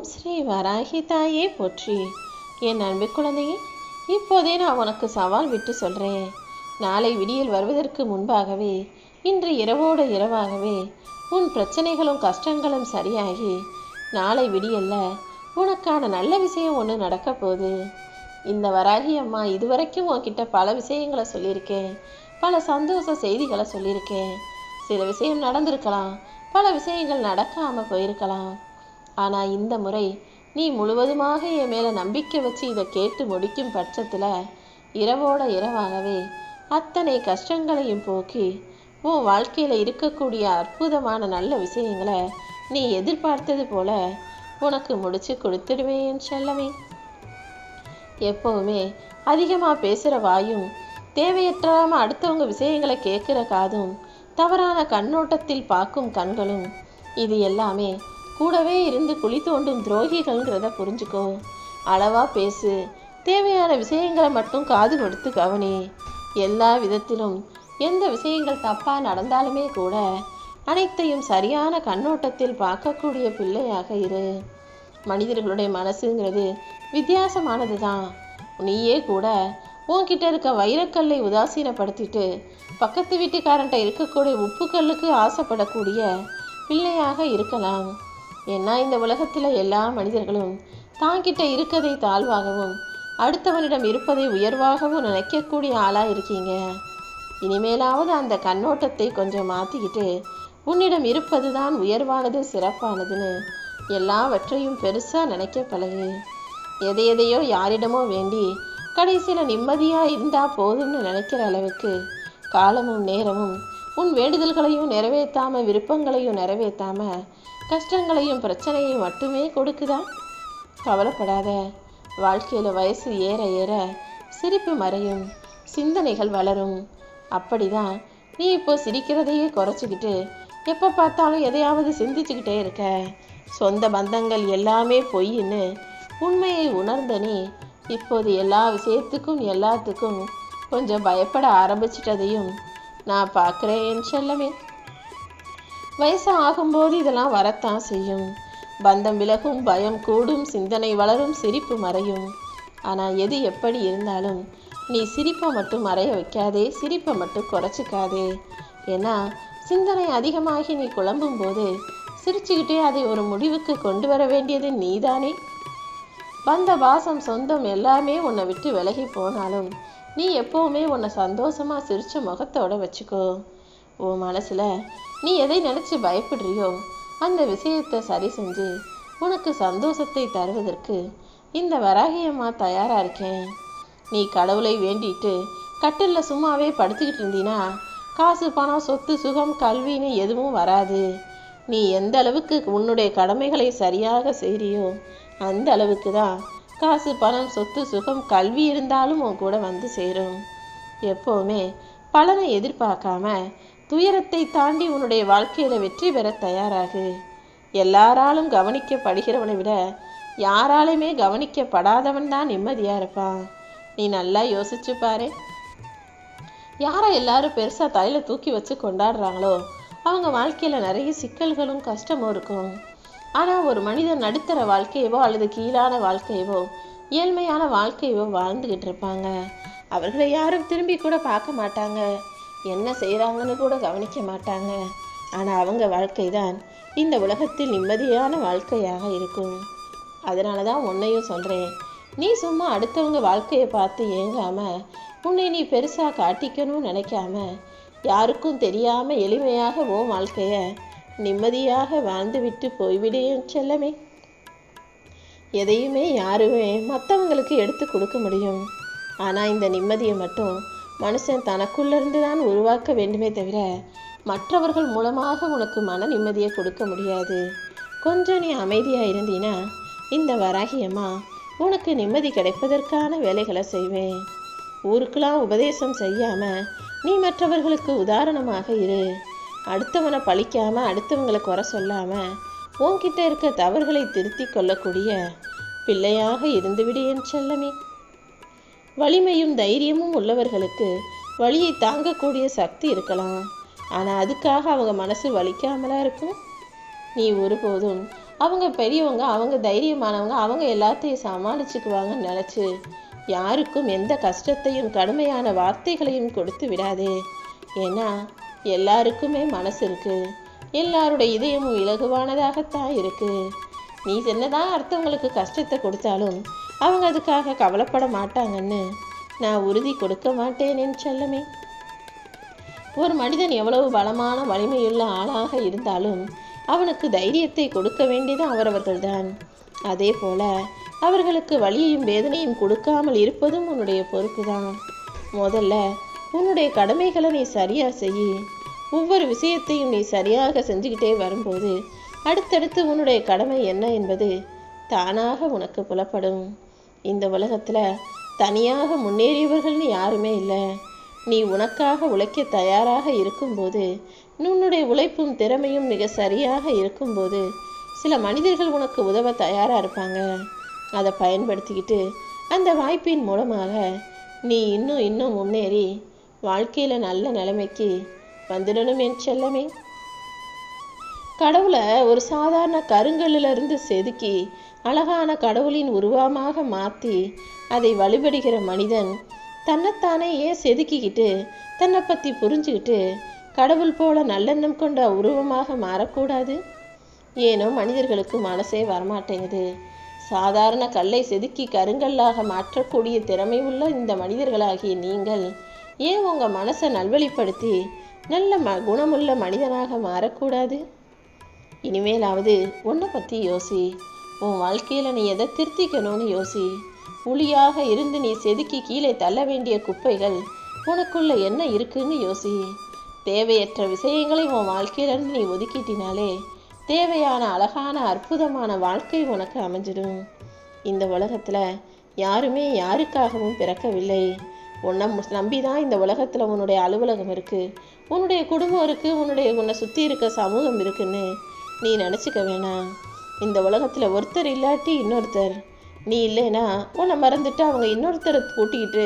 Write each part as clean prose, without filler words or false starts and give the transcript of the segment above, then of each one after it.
ஓம் ஸ்ரீ வராகி தாயே போற்றி. என் அன்பு குழந்தையே, இப்போதே நான் உனக்கு சவால் விட்டு சொல்கிறேன். நாளை விடியல் வருவதற்கு முன்பாகவே, இன்று இரவோடு இரவாகவே உன் பிரச்சனைகளும் கஷ்டங்களும் சரியாகி நாளை விடியல்ல உனக்கான நல்ல விஷயம் ஒன்று நடக்க போகுது. இந்த வராகி அம்மா இதுவரைக்கும் உன்கிட்ட பல விஷயங்களை சொல்லியிருக்கேன், பல சந்தோஷ செய்திகளை சொல்லியிருக்கேன். சில விஷயம் நடந்திருக்கலாம், பல விஷயங்கள் நடக்காமல் போயிருக்கலாம். ஆனால் இந்த முறை நீ முழுவதுமாக என் மேலே நம்பிக்கை வச்சு இதை கேட்டு முடிக்கும் பட்சத்தில் இரவோட இரவாகவே அத்தனை கஷ்டங்களையும் போக்கி உன் வாழ்க்கையில் இருக்கக்கூடிய அற்புதமான நல்ல விஷயங்களை நீ எதிர்பார்த்தது போல உனக்கு முடிச்சு கொடுத்துடுவேன் செல்லமே. எப்போவுமே அதிகமாக பேசுகிற வாயும், தேவையற்றாமல் அடுத்தவங்க விஷயங்களை கேட்குற காதும், தவறான கண்ணோட்டத்தில் பார்க்கும் கண்களும், இது எல்லாமே கூடவே இருந்து குழி தோண்டும் துரோகிகள்ங்கிறத புரிஞ்சுக்கோ. அளவாக பேசு, தேவையான விஷயங்களை மட்டும் காது கொடுத்து கவனி. எல்லா விதத்திலும் எந்த விஷயங்கள் தப்பாக நடந்தாலுமே கூட அனைத்தையும் சரியான கண்ணோட்டத்தில் பார்க்கக்கூடிய பிள்ளையாக இரு. மனிதர்களுடைய மனசுங்கிறது வித்தியாசமானது தான். நீயே கூட உன்கிட்ட இருக்க வைரக்கல்லை உதாசீனப்படுத்திட்டு பக்கத்து வீட்டுக்காரன்ட்ட இருக்கக்கூடிய உப்புக்கல்லுக்கு ஆசைப்படக்கூடிய பிள்ளையாக இருக்கலாம். ஏன்னா இந்த உலகத்தில் எல்லா மனிதர்களும் தாங்கிட்ட இருக்கதை தாழ்வாகவும் அடுத்தவனிடம் இருப்பதை உயர்வாகவும் நினைக்கக்கூடிய ஆளாக இருக்கீங்க. இனிமேலாவது அந்த கண்ணோட்டத்தை கொஞ்சம் மாற்றிக்கிட்டு உன்னிடம் இருப்பது தான் உயர்வானது, சிறப்பானதுன்னு எல்லாவற்றையும் பெருசாக நினைக்க பழகு. எதையோ யாரிடமோ வேண்டி கடைசியில் நிம்மதியாக இருந்தால் போதும்னு நினைக்கிற அளவுக்கு காலமும் நேரமும் உன் வேண்டுதல்களையும் நிறைவேற்றாமல், விருப்பங்களையும் நிறைவேற்றாமல், கஷ்டங்களையும் பிரச்சனையும் மட்டுமே கொடுக்குதா? கவலைப்படாத. வாழ்க்கையில் வயசு ஏற ஏற சிரிப்பு மறையும், சிந்தனைகள் வளரும். அப்படிதான் நீ இப்போ சிரிக்கிறதையே குறைச்சிக்கிட்டு எப்போ பார்த்தாலும் எதையாவது சிந்திச்சுக்கிட்டே இருக்க. சொந்த பந்தங்கள் எல்லாமே பொய்ன்னு உண்மையை உணர்ந்த நீ இப்போது எல்லா விஷயத்துக்கும் எல்லாத்துக்கும் கொஞ்சம் பயப்பட ஆரம்பிச்சிட்டதையும் நான் பார்க்குறேன் செல்லமே. வயசு ஆகும்போது இதெல்லாம் வரத்தான் செய்யும். பந்தம் விலகும், பயம் கூடும், சிந்தனை வளரும், சிரிப்பு மறையும். ஆனால் எது எப்படி இருந்தாலும் நீ சிரிப்பை மட்டும் மறைய வைக்காதே, சிரிப்பை மட்டும் குறைச்சிக்காதே. ஏன்னா சிந்தனை அதிகமாகி நீ குழம்பும் போது சிரிச்சுக்கிட்டே அதை ஒரு முடிவுக்கு கொண்டு வர வேண்டியது நீதானே. பந்த பாசம் சொந்தம் எல்லாமே உன்னை விட்டு விலகி போனாலும் நீ எப்போவுமே உன்னை சந்தோஷமாக சிரித்த முகத்தோடு வச்சுக்கோ. உன் மனசில் நீ எதை நினச்சி பயப்படுறியோ அந்த விஷயத்தை சரி செஞ்சு உனக்கு சந்தோஷத்தை தருவதற்கு இந்த வராகியம்மா தயாராக இருக்கேன். நீ கடவுளை வேண்டிட்டு கட்டிலில் சும்மாவே படுத்துக்கிட்டு இருந்தீன்னா காசு, பணம், சொத்து, சுகம், கல்வின்னு எதுவும் வராது. நீ எந்த அளவுக்கு உன்னுடைய கடமைகளை சரியாக செய்கிறியோ அந்த அளவுக்கு தான் காசு, பணம், சொத்து, சுகம், கல்வி இருந்தாலும் உன் கூட வந்து சேரும். எப்போவுமே பலனை எதிர்பார்க்காம துயரத்தை தாண்டி உன்னுடைய வாழ்க்கையில் வெற்றி பெற தயாராகு. எல்லாராலும் கவனிக்கப்படுகிறவனை விட யாராலுமே கவனிக்கப்படாதவன் தான் நிம்மதியாக இருப்பான். நீ நல்லா யோசிச்சு பாரு. யாரை எல்லாரும் பெருசாக தலையில் தூக்கி வச்சு கொண்டாடுறாங்களோ அவங்க வாழ்க்கையில் நிறைய சிக்கல்களும் கஷ்டமும் இருக்கும். ஆனால் ஒரு மனிதன் நடுத்தர வாழ்க்கையவோ அல்லது கீழான வாழ்க்கையவோ ஏழ்மையான வாழ்க்கையவோ வாழ்ந்துக்கிட்டு இருப்பாங்க. அவர்களை யாரும் திரும்பி கூட பார்க்க மாட்டாங்க, என்ன செய்கிறாங்கன்னு கூட கவனிக்க மாட்டாங்க. ஆனால் அவங்க வாழ்க்கை தான் இந்த உலகத்தில் நிம்மதியான வாழ்க்கையாக இருக்கும். அதனால தான் உன்னையும் சொல்கிறேன், நீ சும்மா அடுத்தவங்க வாழ்க்கையை பார்த்து ஏங்காமல் உன்னை நீ பெருசாக காட்டிக்கணும்னு நினைக்காம யாருக்கும் தெரியாமல் எளிமையாக ஓ வாழ்க்கையை நிம்மதியாக வாழ்ந்துவிட்டு போய்விடேன் செல்லமே. எதையுமே யாருமே மற்றவங்களுக்கு எடுத்து கொடுக்க முடியும். ஆனால் இந்த நிம்மதியை மட்டும் மனுஷன் தனக்குள்ளேருந்து தான் உருவாக்க வேண்டுமே தவிர மற்றவர்கள் மூலமாக உனக்கு மன நிம்மதியை கொடுக்க முடியாது. கொஞ்சம் நீ அமைதியாக இருந்தீன்னா இந்த வராகியம்மா உனக்கு நிம்மதி கிடைப்பதற்கான வேலைகளை செய்வேன். ஊருக்கெல்லாம் உபதேசம் செய்யாமல் நீ மற்றவர்களுக்கு உதாரணமாக இரு. அடுத்தவனை பழிக்காமல், அடுத்தவங்களை குறை சொல்லாமல் உன்கிட்ட இருக்க தவறுகளை திருத்தி கொள்ளக்கூடிய பிள்ளையாக இருந்துவிடு என் செல்லமே. வலிமையும் தைரியமும் உள்ளவர்களுக்கு வலியை தாங்கக்கூடிய சக்தி இருக்கலாம். ஆனால் அதுக்காக அவங்க மனசு வலிக்காமலா இருக்கும். நீ ஒருபோதும் அவங்க பெரியவங்க, அவங்க தைரியமானவங்க, அவங்க எல்லாத்தையும் சமாளிச்சுக்குவாங்கன்னு நினச்சி யாருக்கும் எந்த கஷ்டத்தையும் கடுமையான வார்த்தைகளையும் கொடுத்து விடாதே. ஏன்னா எல்லாருக்குமே மனசு இருக்கு, எல்லாருடைய இதயமும் இலகுவானதாகத்தான் இருக்கு. நீ என்னதான் அடுத்தவங்களுக்கு கஷ்டத்தை கொடுத்தாலும் அவங்க அதுக்காக கவலைப்பட மாட்டாங்கன்னு நான் உறுதி கொடுக்க மாட்டேன் என் செல்லமே. ஒரு மனிதன் எவ்வளவு பலமான வலிமையுள்ள ஆளாக இருந்தாலும் அவனுக்கு தைரியத்தை கொடுக்க வேண்டியது அவரவர்கள்தான். அதே போல அவர்களுக்கு வலியையும் வேதனையும் கொடுக்காமல் இருப்பதும் உன்னுடைய பொறுப்பு தான். முதல்ல உன்னுடைய கடமைகளை நீ சரியா செய். ஒவ்வொரு விஷயத்தையும் நீ சரியாக செஞ்சுக்கிட்டே வரும்போது அடுத்தடுத்து உன்னுடைய கடமை என்ன என்பது தானாக உனக்கு புலப்படும். இந்த உலகத்தில் தனியாக முன்னேறியவர்கள்னு யாருமே இல்லை. நீ உனக்காக உழைக்க தயாராக இருக்கும்போது, உன்னுடைய உழைப்பும் திறமையும் மிக சரியாக இருக்கும்போது சில மனிதர்கள் உனக்கு உதவ தயாராக இருப்பாங்க. அதை பயன்படுத்திக்கிட்டு அந்த வாய்ப்பின் மூலமாக நீ இன்னும் முன்னேறி வாழ்க்கையில் நல்ல நிலைமைக்கு வந்துடணும் என் செல்லமே. கடவுளை ஒரு சாதாரண கருங்கல்லிருந்து செதுக்கி அழகான கடவுளின் உருவமாக மாற்றி அதை வழிபடுகிற மனிதன் தன்னைத்தானே ஏன் செதுக்கிக்கிட்டு தன்னை பற்றி புரிஞ்சுக்கிட்டு கடவுள் போல நல்லெண்ணம் கொண்ட உருவமாக மாறக்கூடாது? ஏனோ மனிதர்களுக்கு மனசே வரமாட்டேங்குது. சாதாரண கல்லை செதுக்கி கருங்கல்லாக மாற்றக்கூடிய திறமை உள்ள இந்த மனிதர்களாகிய நீங்கள் ஏன் உங்கள் மனசை நல்வழிப்படுத்தி நல்ல குணமுள்ள மனிதனாக மாறக்கூடாது? இனிமேலாவது உன்னை பற்றி யோசி. உன் வாழ்க்கையில் நீ எதை திருத்திக்கணும்னு யோசி. உளியாக இருந்து நீ செதுக்கி கீழே தள்ள வேண்டிய குப்பைகள் உனக்குள்ள என்ன இருக்குன்னு யோசி. தேவையற்ற விஷயங்களை உன் வாழ்க்கையிலிருந்து நீ ஒதுக்கிட்டினாலே தேவையான அழகான அற்புதமான வாழ்க்கை உனக்கு அமைஞ்சிடும். இந்த உலகத்தில் யாருமே யாருக்காகவும் பிறக்கவில்லை. உன்னை நம்பி தான் இந்த உலகத்தில் உன்னுடைய அலுவலகம் இருக்குது, உன்னுடைய குடும்பம் இருக்குது, உன்னை சுற்றி இருக்க சமூகம் இருக்குன்னு நீ நினச்சிக்க வேணாம். இந்த உலகத்தில் ஒருத்தர் இல்லாட்டி இன்னொருத்தர், நீ இல்லைன்னா உன்னை மறந்துட்டு அவங்க இன்னொருத்தரை கூட்டிக்கிட்டு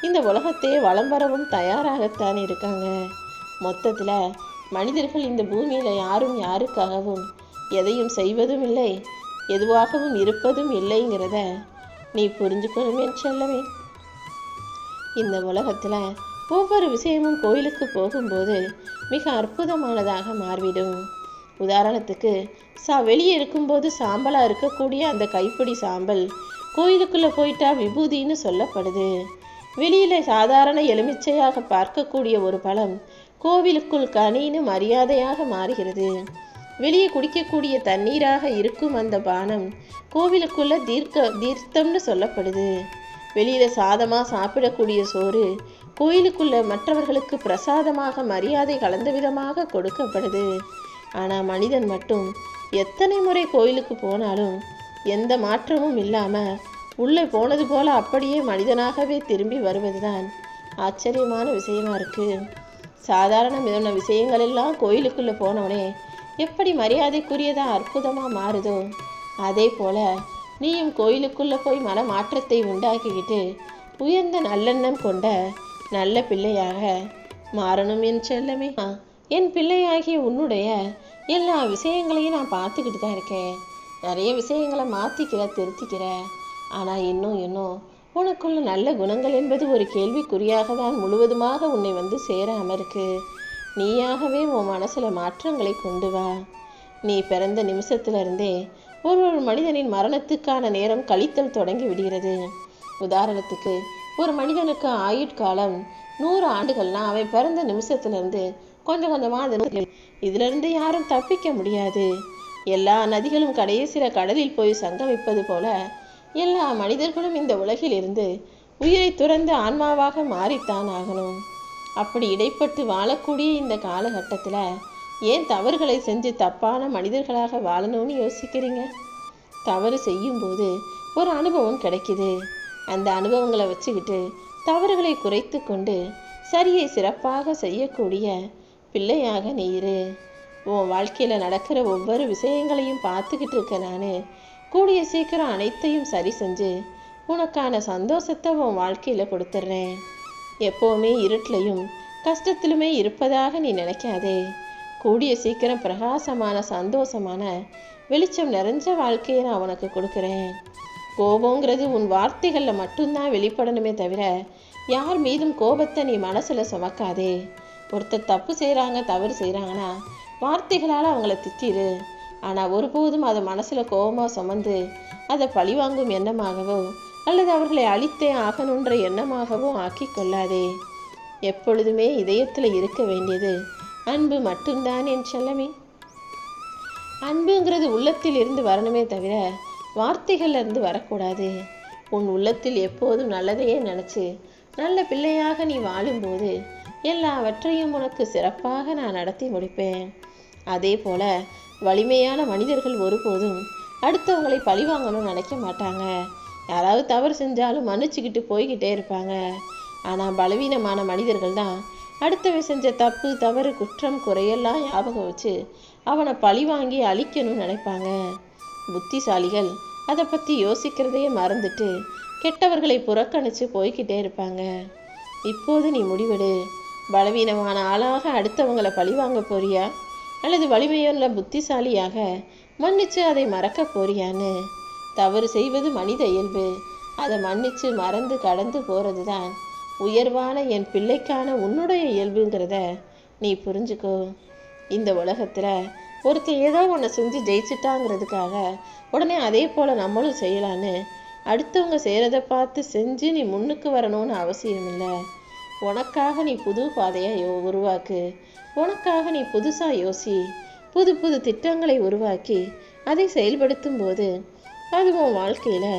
இந்த உலகத்தையே வலம் வரவும் தயாராகத்தான் இருக்காங்க. மொத்தத்தில் மனிதர்கள் இந்த பூமியில் யாரும் யாருக்காகவும் எதையும் செய்வதும் இல்லை, எதுவாகவும் இருப்பதும் இல்லைங்கிறத நீ புரிஞ்சுக்கணுமே செல்லமே. இந்த உலகத்தில் ஒவ்வொரு விஷயமும் கோயிலுக்கு போகும்போது மிக அற்புதமானதாக மாறிவிடும். உதாரணத்துக்கு வெளியே இருக்கும்போது சாம்பலாக இருக்கக்கூடிய அந்த கைப்பிடி சாம்பல் கோயிலுக்குள்ளே போயிட்டா விபூதின்னு சொல்லப்படுது. வெளியில் சாதாரண எலுமிச்சையாக பார்க்கக்கூடிய ஒரு பழம் கோவிலுக்குள் கனின்னு மரியாதையாக மாறுகிறது. வெளியே குடிக்கக்கூடிய தண்ணீராக இருக்கும் அந்த பானம் கோவிலுக்குள்ள தீர்த்தம்னு சொல்லப்படுது. வெளியில் சாதமாக சாப்பிடக்கூடிய சோறு கோயிலுக்குள்ள மற்றவர்களுக்கு பிரசாதமாக மரியாதை கலந்த விதமாக கொடுக்கப்படுது. ஆனால் மனிதன் மட்டும் எத்தனை முறை கோயிலுக்கு போனாலும் எந்த மாற்றமும் இல்லாமல் உள்ளே போனது போல அப்படியே மனிதனாகவே திரும்பி வருவதுதான் ஆச்சரியமான விஷயமா இருக்குது. சாதாரண விஷயங்கள் எல்லாம் கோயிலுக்குள்ளே போனவனே எப்படி மரியாதைக்குரியதாக அற்புதமாக மாறுதோ அதே போல் நீயும் கோயிலுக்குள்ளே போய் மன மாற்றத்தை உண்டாக்கிக்கிட்டு உயர்ந்த நல்லெண்ணம் கொண்ட நல்ல பிள்ளையாக மாறணும் என் செல்லமே. என் பிள்ளையாகிய உன்னுடைய எல்லா விஷயங்களையும் நான் பார்த்துக்கிட்டு தான் இருக்கேன். நிறைய விஷயங்களை மாற்றிக்கிற திருத்திக்கிற. ஆனால் இன்னும் உனக்குள்ள நல்ல குணங்கள் என்பது ஒரு கேள்விக்குறியாக தான் முழுவதுமாக உன்னை வந்து சேராமல் இருக்கு. நீயாகவே உன் மனசில் மாற்றங்களை கொண்டு வா. நீ பிறந்த நிமிஷத்திலிருந்தே ஒரு மனிதனின் மரணத்துக்கான நேரம் கழித்தல் தொடங்கி விடுகிறது. உதாரணத்துக்கு ஒரு மனிதனுக்கு ஆயுட்காலம் 100 ஆண்டுகள்னா அவன் பிறந்த நிமிஷத்துலேருந்து கொஞ்சமாக இதிலிருந்து யாரும் தப்பிக்க முடியாது. எல்லா நதிகளும் கடைசியில் கடலில் போய் சங்கமிப்பது போல எல்லா மனிதர்களும் இந்த உலகில் இருந்து உயிரை துறந்து ஆன்மாவாக மாறித்தான் ஆகணும். அப்படி இடைப்பட்டு வாழக்கூடிய இந்த காலகட்டத்தில் ஏன் தவறுகளை செஞ்சு தப்பான மனிதர்களாக வாழணும்னு யோசிக்கிறீங்க? தவறு செய்யும்போது ஒரு அனுபவம் கிடைக்குது. அந்த அனுபவங்களை வச்சுக்கிட்டு தவறுகளை குறைத்து கொண்டு சரியை சிறப்பாக செய்யக்கூடிய பிள்ளையாக நீ இரு. உன் வாழ்க்கையில் நடக்கிற ஒவ்வொரு விஷயங்களையும் பார்த்துக்கிட்டு இருக்க நான் கூடிய சீக்கிரம் அனைத்தையும் சரி செஞ்சு உனக்கான சந்தோஷத்தை உன் வாழ்க்கையில் கொடுத்துட்றேன். எப்போவுமே இருட்டிலையும் கஷ்டத்திலுமே இருப்பதாக நீ நினைக்காதே. கூடிய சீக்கிரம் பிரகாசமான சந்தோஷமான வெளிச்சம் நிறைஞ்ச வாழ்க்கையை நான் உனக்கு கொடுக்குறேன். கோபங்கிறது உன் வார்த்தைகளில் மட்டும்தான் வெளிப்படணுமே தவிர யார் மீதும் கோபத்தை நீ மனசில் சுமக்காதே. ஒருத்தர் தப்பு செய்கிறாங்க, தவறு செய்கிறாங்கன்னா வார்த்தைகளால் அவங்கள திட்டிரு. ஆனால் ஒருபோதும் அதை மனசில் கோபமாக சுமந்து அதை பழிவாங்கும் எண்ணமாகவோ அல்லது அவர்களை அழித்தே ஆகணுன்ற எண்ணமாகவோ ஆக்கி கொள்ளாதே. எப்பொழுதுமே இதயத்தில் இருக்க வேண்டியது அன்பு மட்டும்தான் என் செல்லமே. அன்புங்கிறது உள்ளத்தில் இருந்து வரணுமே தவிர வார்த்தைகள்ல இருந்து வரக்கூடாது. உன் உள்ளத்தில் எப்போதும் நல்லதையே நினச்சி நல்ல பிள்ளையாக நீ வாழும்போது எல்லாவற்றையும் உனக்கு சிறப்பாக நான் நடத்தி முடிப்பேன். அதே போல வலிமையான மனிதர்கள் ஒருபோதும் அடுத்தவங்களை பழிவாங்கணும்னு நினைக்க மாட்டாங்க. யாராவது தவறு செஞ்சாலும் மன்னிச்சுக்கிட்டு போய்கிட்டே இருப்பாங்க. ஆனால் பலவீனமான மனிதர்கள் தான் அடுத்தவன் செஞ்ச தப்பு, தவறு, குற்றம், குறையெல்லாம் ஞாபகம் வச்சு அவனை பழி வாங்கி அழிக்கணும்னு நினைப்பாங்க. புத்திசாலிகள் அதை பற்றி யோசிக்கிறதையே மறந்துட்டு கெட்டவர்களை புறக்கணித்து போய்கிட்டே இருப்பாங்க. இப்போது நீ முடிவெடு. பலவீனமான ஆளாக அடுத்தவங்களை பழிவாங்க போறியா அல்லது வலிமையுள்ள புத்திசாலியாக மன்னிச்சு அதை மறக்க போறியான்னு? தவறு செய்வது மனித இயல்பு. அதை மன்னிச்சு மறந்து கடந்து போகிறது தான் உயர்வான என் பிள்ளைக்கான உன்னுடைய இயல்புங்கிறத நீ புரிஞ்சுக்கோ. இந்த உலகத்தில் ஒருத்தர் ஏதோ ஒன்று செஞ்சு ஜெயிச்சிட்டாங்கிறதுக்காக உடனே அதே போல் நம்மளும் செய்யலான்னு அடுத்தவங்க செய்கிறத பார்த்து செஞ்சு நீ முன்னுக்கு வரணும்னு அவசியம் இல்லை. உனக்காக நீ புது பாதையை உருவாக்கு. உனக்காக நீ புதுசாக யோசி. புது புது திட்டங்களை உருவாக்கி அதை செயல்படுத்தும் போது அது உன் வாழ்க்கையில்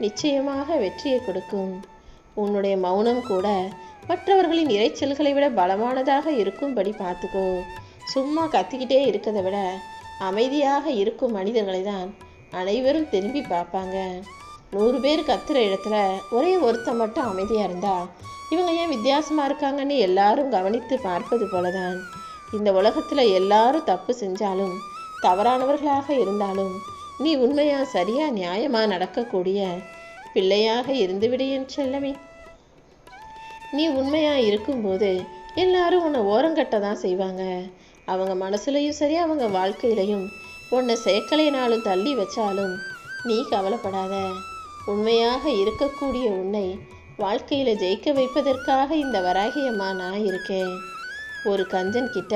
நிச்சயமாக வெற்றியை கொடுக்கும். உன்னுடைய மௌனம் கூட மற்றவர்களின் இறைச்சல்களை விட பலமானதாக இருக்கும்படி பார்த்துக்கோ. சும்மா கத்திக்கிட்டே இருக்கிறத விட அமைதியாக இருக்கும் மனிதர்களை தான் அனைவரும் திரும்பி பார்ப்பாங்க. 100 பேர் கத்துற இடத்துல ஒரே ஒருத்தன் மட்டும் அமைதியாக இருந்தா இவங்க ஏன் வித்தியாசமாக இருக்காங்கன்னு எல்லாரும் கவனித்து பார்ப்பது போலதான் இந்த உலகத்தில் எல்லாரும் தப்பு செஞ்சாலும் தவறானவர்களாக இருந்தாலும் நீ உண்மையா சரியா நியாயமா நடக்கக்கூடிய பிள்ளையாக இருந்துவிடு என் செல்லமே. நீ உண்மையா இருக்கும்போது எல்லாரும் உன்னை ஓரங்கட்ட தான் செய்வாங்க. அவங்க மனசுலையும் சரி அவங்க வாழ்க்கையிலையும் உன்னை சேர்க்கலைனாலும் தள்ளி வச்சாலும் நீ கவலைப்படாத. உண்மையாக இருக்கக்கூடிய உன்னை வாழ்க்கையில் ஜெயிக்க வைப்பதற்காக இந்த வராகியம்மா நான் இருக்கேன். ஒரு கஞ்சன் கிட்ட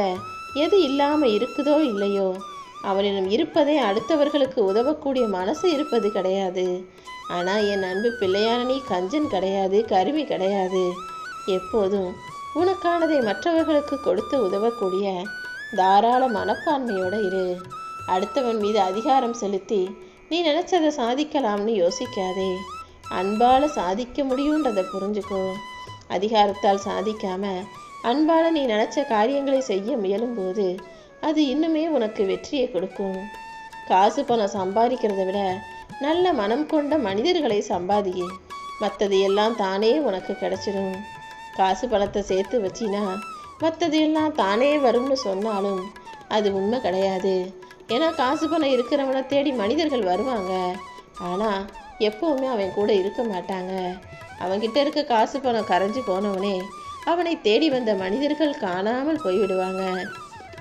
எது இல்லாமல் இருக்குதோ இல்லையோ அவனிடம் இருப்பதே அடுத்தவர்களுக்கு உதவக்கூடிய மனசு இருப்பது கிடையாது. ஆனால் என் அன்பு பிள்ளையான நீ கஞ்சன் கிடையாது, கருவி கிடையாது. எப்போதும் உனக்கானதை மற்றவர்களுக்கு கொடுத்து உதவக்கூடிய தாராள மனப்பான்மையோடு இரு. அடுத்தவன் மீது அதிகாரம் செலுத்தி நீ நினச்சதை சாதிக்கலாம்னு யோசிக்காதே. அன்பால் சாதிக்க முடியுன்றதை புரிஞ்சுக்கோ. அதிகாரத்தால் சாதிக்காம அன்பால் நீ நினச்ச காரியங்களை செய்ய முயலும்போது அது இன்னுமே உனக்கு வெற்றியை கொடுக்கும். காசு பணம் சம்பாதிக்கிறத விட நல்ல மனம் கொண்ட மனிதர்களை சம்பாதி. மற்றது எல்லாம் தானே உனக்கு கிடைச்சிடும். காசு பணத்தை சேர்த்து வச்சினா மற்றது எல்லாம் தானே வரும்னு சொன்னாலும் அது உண்மை கிடையாது. ஏன்னா காசு பணம் இருக்கிறவனை தேடி மனிதர்கள் வருவாங்க. ஆனால் எப்போவுமே அவன் கூட இருக்க மாட்டாங்க. அவன்கிட்ட இருக்க காசு பணம் கரைஞ்சி போனவனே அவனை தேடி வந்த மனிதர்கள் காணாமல் போய்விடுவாங்க.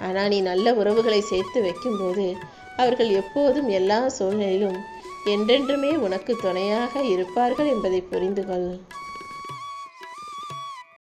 ஆனால் நீ நல்ல உறவுகளை சேர்த்து வைக்கும்போது அவர்கள் எப்போதும் எல்லா சூழ்நிலையிலும் என்றென்றுமே உனக்கு துணையாக இருப்பார்கள் என்பதை புரிந்து கொள்.